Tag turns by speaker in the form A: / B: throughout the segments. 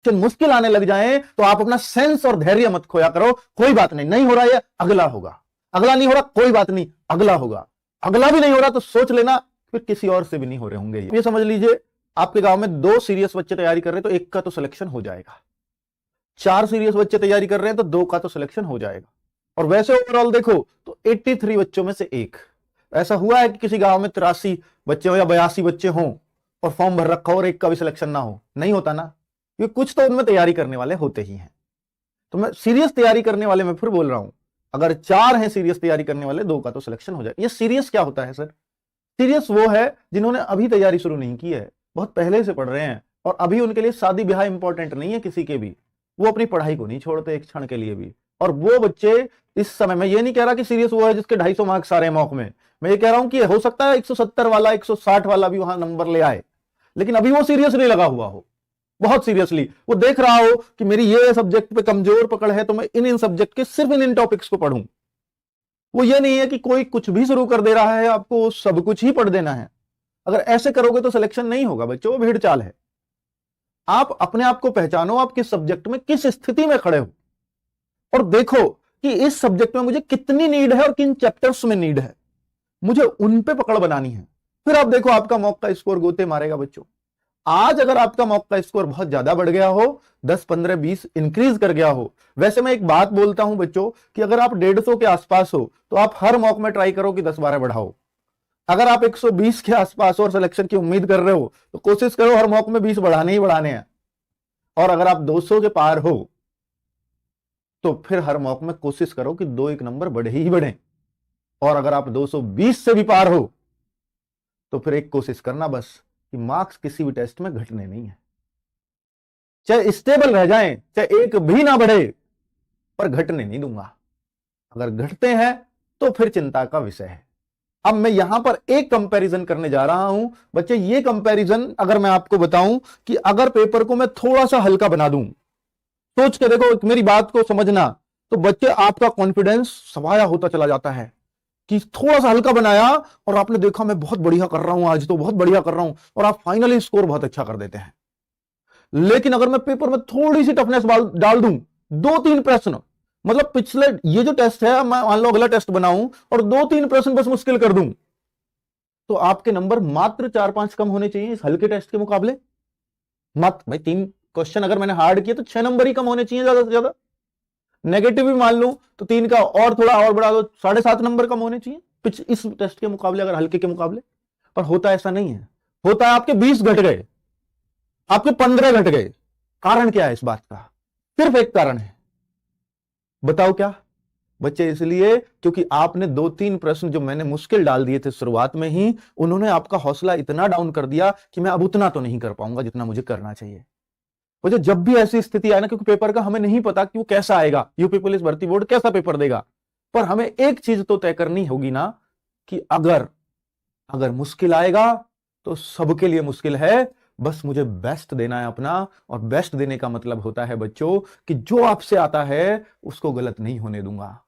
A: Question मुश्किल आने लग जाए तो आप अपना सेंस और धैर्य मत खोया करो। कोई बात नहीं, नहीं हो रहा है अगला होगा, अगला नहीं हो रहा कोई बात नहीं, अगला होगा, अगला भी नहीं हो रहा तो सोच लेना फिर किसी और से भी नहीं हो रहे होंगे। ये समझ लीजिए आपके गांव में 2 सीरियस बच्चे तैयारी कर रहे हैं तो 1 का तो सिलेक्शन हो जाएगा, 4 सीरियस बच्चे तैयारी कर रहे हैं तो 2 का तो सिलेक्शन हो जाएगा। और वैसे ओवरऑल देखो तो 83 बच्चों में से 1। ऐसा हुआ है कि किसी गांव में 83 बच्चे हो या 82 बच्चे हों और फॉर्म भर रखा हो और 1 का भी सिलेक्शन ना हो? नहीं होता ना, क्योंकि कुछ तो उनमें तैयारी करने वाले होते ही हैं। तो मैं सीरियस तैयारी करने वाले में फिर बोल रहा हूं, अगर 4 हैं सीरियस तैयारी करने वाले, 2 का तो सिलेक्शन हो जाए। ये सीरियस क्या होता है सर? सीरियस वो है जिन्होंने अभी तैयारी शुरू नहीं की है, बहुत पहले से पढ़ रहे हैं और अभी उनके लिए शादी ब्याह इंपॉर्टेंट नहीं है किसी के भी, वो अपनी पढ़ाई को नहीं छोड़ते एक क्षण के लिए भी। और वो बच्चे इस समय, मैं ये नहीं कह रहा कि सीरियस वो है जिसके 250 मार्क्स आ रहे हैं मॉक में, मैं ये कह रहा हूं कि हो सकता है 170 वाला 160 वाला भी वहां नंबर ले आए, लेकिन अभी वो सीरियस नहीं लगा हुआ हो, बहुत सीरियसली वो देख रहा हो कि मेरी ये सब्जेक्ट पे कमजोर पकड़ है तो मैं इन सब्जेक्ट के सिर्फ इन टॉपिक्स को पढ़ूं। वो ये नहीं है कि कोई कुछ भी शुरू कर दे रहा है, आपको सब कुछ ही पढ़ देना है। अगर ऐसे करोगे तो सिलेक्शन नहीं होगा बच्चों, वो भीड़ चाल है। आप अपने आप को पहचानो, आप किस सब्जेक्ट में किस स्थिति में खड़े हो और देखो कि इस सब्जेक्ट में मुझे कितनी नीड है और किन चैप्टर्स में नीड है, मुझे उन पे पकड़ बनानी है। फिर आप देखो आपका मॉक का स्कोर गोते मारेगा बच्चों। आज अगर आपका मॉक का स्कोर बहुत ज्यादा बढ़ गया हो, 10, 15, 20 इंक्रीज कर गया हो, वैसे मैं एक बात बोलता हूं बच्चों कि अगर आप 150 के आसपास हो तो आप हर मॉक में ट्राई करो कि 10-12 बढ़ाओ। अगर आप 120 के आसपास हो और सिलेक्शन की उम्मीद कर रहे हो तो कोशिश करो हर मॉक में 20 बढ़ाने ही बढ़ाने हैं। और अगर आप 200 के पार हो तो फिर हर मॉक में कोशिश करो कि 2-1 नंबर बढ़े ही बढ़े। और अगर आप 220 से भी पार हो तो फिर एक कोशिश करना बस कि मार्क्स किसी भी टेस्ट में घटने नहीं है, चाहे स्टेबल रह जाएं, चाहे 1 भी ना बढ़े, पर घटने नहीं दूंगा। अगर घटते हैं तो फिर चिंता का विषय है। अब मैं यहां पर एक कंपैरिजन करने जा रहा हूं बच्चे। ये कंपैरिजन अगर मैं आपको बताऊं कि अगर पेपर को मैं थोड़ा सा हल्का बना दूं, सोच के देखो, मेरी बात को समझना, तो बच्चे आपका कॉन्फिडेंस सवाया होता चला जाता है कि थोड़ा सा हल्का बनाया और आपने देखा मैं बहुत बढ़िया कर रहा हूं, आज तो बहुत बढ़िया कर रहा हूं, और आप फाइनली स्कोर बहुत अच्छा कर देते हैं। लेकिन अगर मैं पेपर में थोड़ी सी टफनेस डाल दूं, 2-3 प्रश्न, मतलब पिछले ये जो टेस्ट है मैं मान लो अगला टेस्ट बनाऊं और 2-3 प्रश्न बस मुश्किल कर दूं, तो आपके नंबर मात्र 4-5 कम होने चाहिए इस हल्के टेस्ट के मुकाबले। मत भाई 3 क्वेश्चन अगर मैंने हार्ड किए तो 6 नंबर ही कम होने चाहिए ज्यादा से ज्यादा। नेगेटिव भी मान लूं तो 3 का और थोड़ा और बढ़ा दो, 7.5 नंबर कम होने चाहिए इस टेस्ट के मुकाबले, अगर हल्के के मुकाबले। पर होता ऐसा नहीं है, होता है आपके 20 घट गए, आपके 15 घट गए। कारण क्या है इस बात का? सिर्फ एक कारण है, बताओ क्या बच्चे? इसलिए क्योंकि आपने 2-3 प्रश्न जो मैंने मुश्किल डाल दिए थे शुरुआत में ही, उन्होंने आपका हौसला इतना डाउन कर दिया कि मैं अब उतना तो नहीं कर पाऊंगा जितना मुझे करना चाहिए। मुझे जब भी ऐसी स्थिति आए ना, क्योंकि पेपर का हमें नहीं पता कि वो कैसा आएगा, यूपी पुलिस भर्ती बोर्ड कैसा पेपर देगा, पर हमें एक चीज तो तय करनी होगी ना कि अगर मुश्किल आएगा तो सबके लिए मुश्किल है, बस मुझे बेस्ट देना है अपना। और बेस्ट देने का मतलब होता है बच्चों कि जो आपसे आता है उसको गलत नहीं होने दूंगा।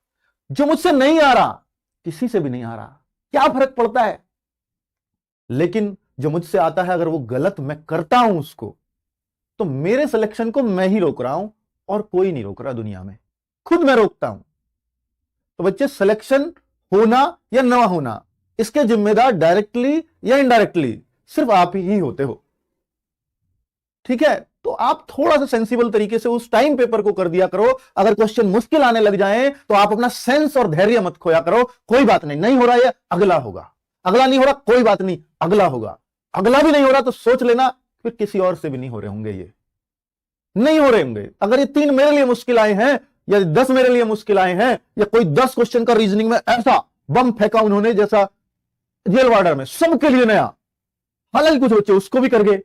A: जो मुझसे नहीं आ रहा, किसी से भी नहीं आ रहा, क्या फर्क पड़ता है, लेकिन जो मुझसे आता है अगर वो गलत मैं करता हूं उसको, तो मेरे सिलेक्शन को मैं ही रोक रहा हूं और कोई नहीं रोक रहा दुनिया में, खुद मैं रोकता हूं। तो बच्चे सिलेक्शन होना या ना होना, इसके जिम्मेदार डायरेक्टली या इनडायरेक्टली सिर्फ आप ही होते हो, ठीक है? तो आप थोड़ा सा सेंसिबल तरीके से उस टाइम पेपर को कर दिया करो। अगर क्वेश्चन मुश्किल आने लग जाए तो आप अपना सेंस और धैर्य मत खोया करो। कोई बात नहीं, नहीं हो रहा है अगला होगा, अगला नहीं हो रहा कोई बात नहीं, अगला होगा, अगला भी नहीं हो रहा तो सोच लेना फिर किसी और से भी नहीं हो रहे होंगे, ये नहीं हो रहे होंगे। अगर ये 3 मेरे लिए मुश्किल आए हैं या 10 मेरे लिए मुश्किल आए हैं, या कोई 10 क्वेश्चन का रीजनिंग में ऐसा बम फेंका उन्होंने जैसा जेल वार्डर में, सबके लिए नया, हालांकि कुछ बच्चे उसको भी कर गए,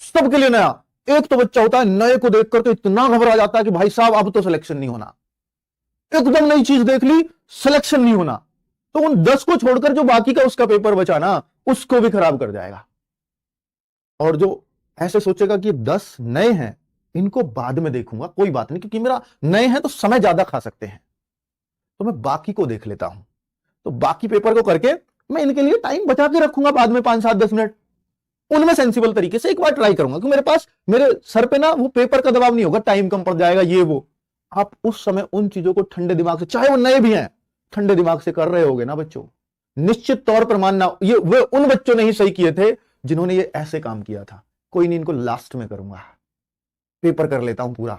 A: सबके लिए नया। एक तो बच्चा होता है नए को देखकर तो इतना घबरा जाता है कि भाई साहब अब तो सिलेक्शन नहीं होना, एकदम नई चीज देख ली, सिलेक्शन नहीं होना, तो उन 10 को छोड़कर जो बाकी का उसका पेपर बचा ना, उसको भी खराब कर जाएगा। और जो ऐसे सोचेगा कि 10 नए हैं, इनको बाद में देखूंगा, कोई बात नहीं, क्योंकि मेरा नए हैं तो समय ज्यादा खा सकते हैं, तो मैं बाकी को देख लेता हूं, तो बाकी पेपर को करके मैं इनके लिए टाइम बचा के रखूंगा बाद में 5, 7, 10 मिनट। उनमें सेंसिबल तरीके से एक बार ट्राई करूंगा कि मेरे पास मेरे सर पे ना वो पेपर का दबाव नहीं होगा, टाइम कम पड़ जाएगा ये वो। आप उस समय उन चीजों को ठंडे दिमाग से, चाहे वो नए भी हैं, ठंडे दिमाग से कर रहे होगे ना बच्चों, निश्चित तौर पर मानना ये वे उन बच्चों ने ही सही किए थे जिन्होंने ये ऐसे काम किया था। कोई नहीं, इनको लास्ट में करूंगा, पेपर कर लेता हूं पूरा।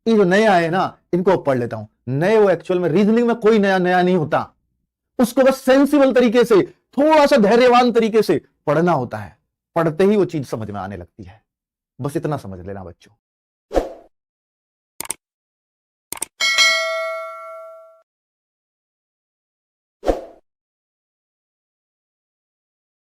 A: ये जो नए आए ना इनको पढ़ लेता हूं। नए वो एक्चुअल में रीजनिंग में कोई नया नया नहीं होता, उसको बस सेंसिबल तरीके से, थोड़ा सा धैर्यवान तरीके से पढ़ना होता है। पढ़ते ही वो चीज समझ में आने लगती है। बस इतना समझ लेना बच्चों।